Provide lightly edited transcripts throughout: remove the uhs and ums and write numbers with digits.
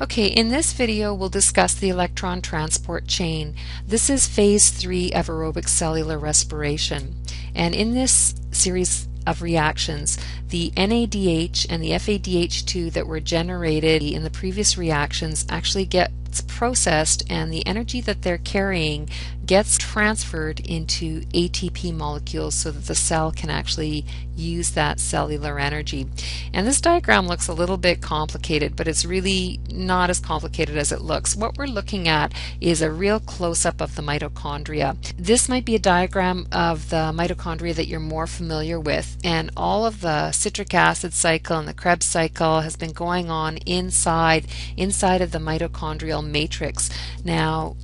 Okay, in this video we'll discuss the electron transport chain. This is phase 3 of aerobic cellular respiration. And in this series of reactions, the NADH and the FADH2 that were generated in the previous reactions actually gets processed, and the energy that they're carrying gets transferred into ATP molecules so that the cell can actually use that cellular energy. And this diagram looks a little bit complicated, but it's really not as complicated as it looks. What we're looking at is a real close-up of the mitochondria. This might be a diagram of the mitochondria that you're more familiar with, and all of the citric acid cycle and the Krebs cycle has been going on inside of the mitochondrial matrix. Now,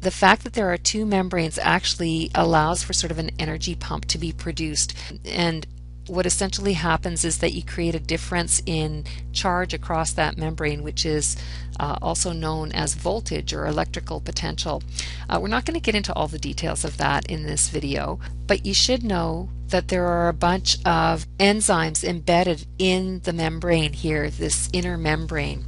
the fact that there are two membranes actually allows for sort of an energy pump to be produced, and what essentially happens is that you create a difference in charge across that membrane, which is also known as voltage or electrical potential. We're not going to get into all the details of that in this video, but you should know that there are a bunch of enzymes embedded in the membrane here, this inner membrane.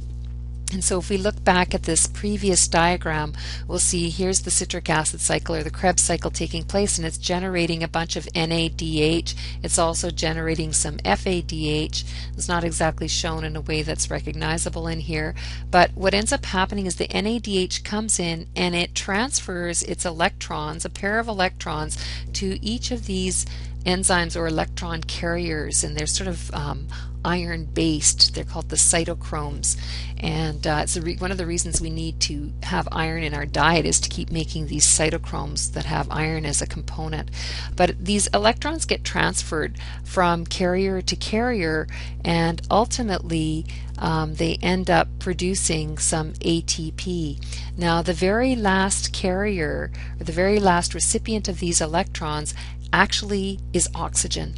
And so if we look back at this previous diagram, we'll see here's the citric acid cycle or the Krebs cycle taking place, and it's generating a bunch of NADH. It's also generating some FADH. It's not exactly shown in a way that's recognizable in here, but what ends up happening is the NADH comes in and it transfers its electrons, a pair of electrons, to each of these enzymes or electron carriers, and they're sort of iron based. They're called the cytochromes, and it's one of the reasons we need to have iron in our diet is to keep making these cytochromes that have iron as a component. But these electrons get transferred from carrier to carrier, and ultimately they end up producing some ATP. Now, the very last carrier, or the very last recipient of these electrons, actually is oxygen.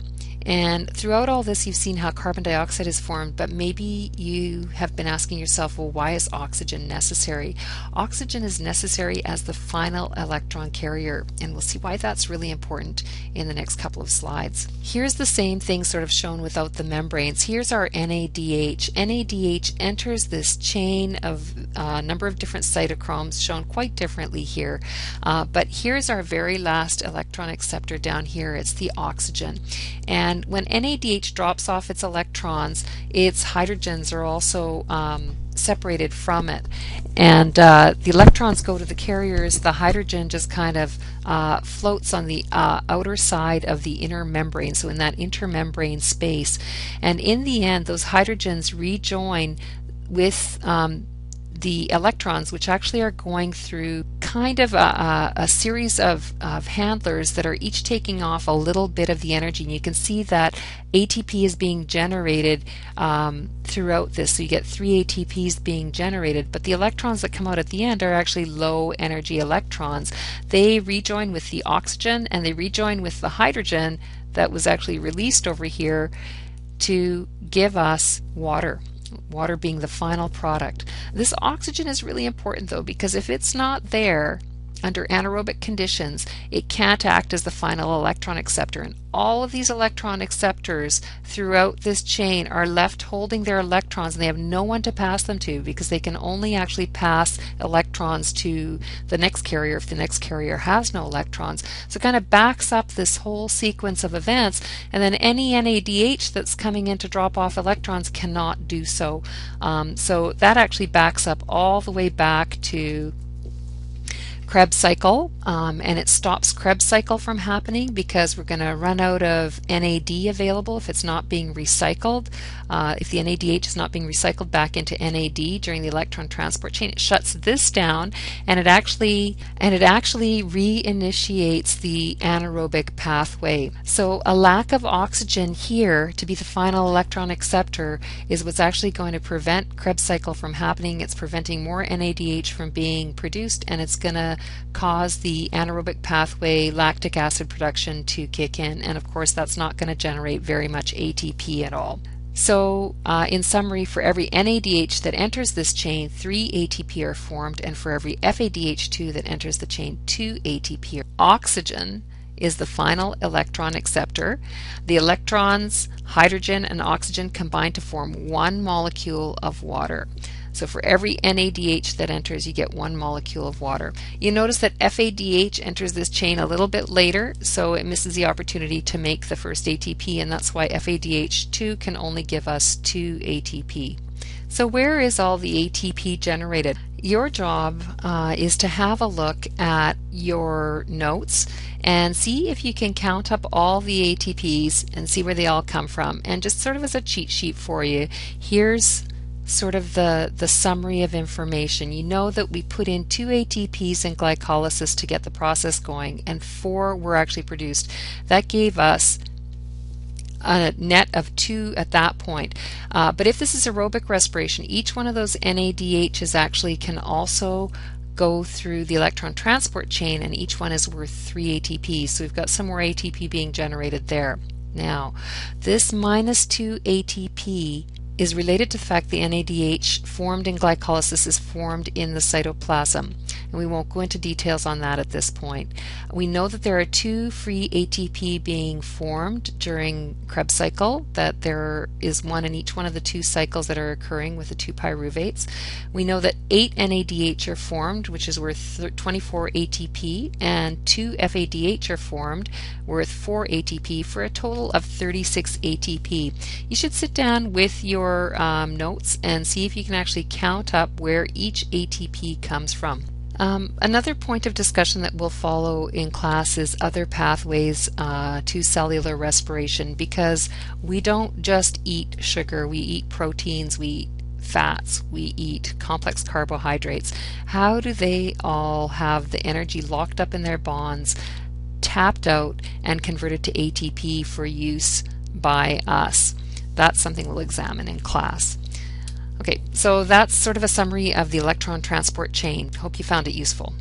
And throughout all this, you've seen how carbon dioxide is formed, but maybe you have been asking yourself, well, why is oxygen necessary? Oxygen is necessary as the final electron carrier, and we'll see why that's really important in the next couple of slides. Here's the same thing sort of shown without the membranes. Here's our NADH. NADH enters this chain of a number of different cytochromes shown quite differently here, but here's our very last electron acceptor down here. It's the oxygen. And when NADH drops off its electrons, its hydrogens are also separated from it. And the electrons go to the carriers. The hydrogen just kind of floats on the outer side of the inner membrane, so in that intermembrane space. And in the end, those hydrogens rejoin with the electrons, which actually are going through kind of a series of handlers that are each taking off a little bit of the energy. And you can see that ATP is being generated throughout this. So you get 3 ATPs being generated, but the electrons that come out at the end are actually low energy electrons. They rejoin with the oxygen and they rejoin with the hydrogen that was actually released over here to give us water. Water being the final product. This oxygen is really important though, because if it's not there under anaerobic conditions, it can't act as the final electron acceptor. And all of these electron acceptors throughout this chain are left holding their electrons, and they have no one to pass them to, because they can only actually pass electrons to the next carrier if the next carrier has no electrons. So it kind of backs up this whole sequence of events, and then any NADH that's coming in to drop off electrons cannot do so. So that actually backs up all the way back to Krebs cycle, and it stops Krebs cycle from happening because we're going to run out of NAD available if it's not being recycled. If the NADH is not being recycled back into NAD during the electron transport chain, it shuts this down, and it actually reinitiates the anaerobic pathway. So a lack of oxygen here to be the final electron acceptor is what's actually going to prevent Krebs cycle from happening. It's preventing more NADH from being produced, and it's going to cause the anaerobic pathway lactic acid production to kick in, and of course that's not going to generate very much ATP at all. So in summary, for every NADH that enters this chain, 3 ATP are formed, and for every FADH2 that enters the chain, 2 ATP. Oxygen is the final electron acceptor. The electrons, hydrogen and oxygen, combine to form one molecule of water. So for every NADH that enters, you get 1 molecule of water. You notice that FADH enters this chain a little bit later, so it misses the opportunity to make the first ATP, and that's why FADH2 can only give us 2 ATP. So where is all the ATP generated? Your job is to have a look at your notes and see if you can count up all the ATPs and see where they all come from. And just sort of as a cheat sheet for you, here's sort of the summary of information. You know that we put in 2 ATPs in glycolysis to get the process going, and 4 were actually produced. That gave us a net of 2 at that point. But if this is aerobic respiration, each one of those NADHs actually can also go through the electron transport chain, and each one is worth 3 ATP. So we've got some more ATP being generated there. Now, this minus 2 ATP is related to the fact the NADH formed in glycolysis is formed in the cytoplasm. And we won't go into details on that at this point. We know that there are 2 free ATP being formed during Krebs cycle, that there is 1 in each one of the 2 cycles that are occurring with the 2 pyruvates. We know that 8 NADH are formed, which is worth 24 ATP, and 2 FADH are formed, worth 4 ATP, for a total of 36 ATP. You should sit down with your notes and see if you can actually count up where each ATP comes from. Another point of discussion that will follow in class is other pathways to cellular respiration, because we don't just eat sugar, we eat proteins, we eat fats, we eat complex carbohydrates. How do they all have the energy locked up in their bonds, tapped out, and converted to ATP for use by us? That's something we'll examine in class. Okay, so that's sort of a summary of the electron transport chain. Hope you found it useful.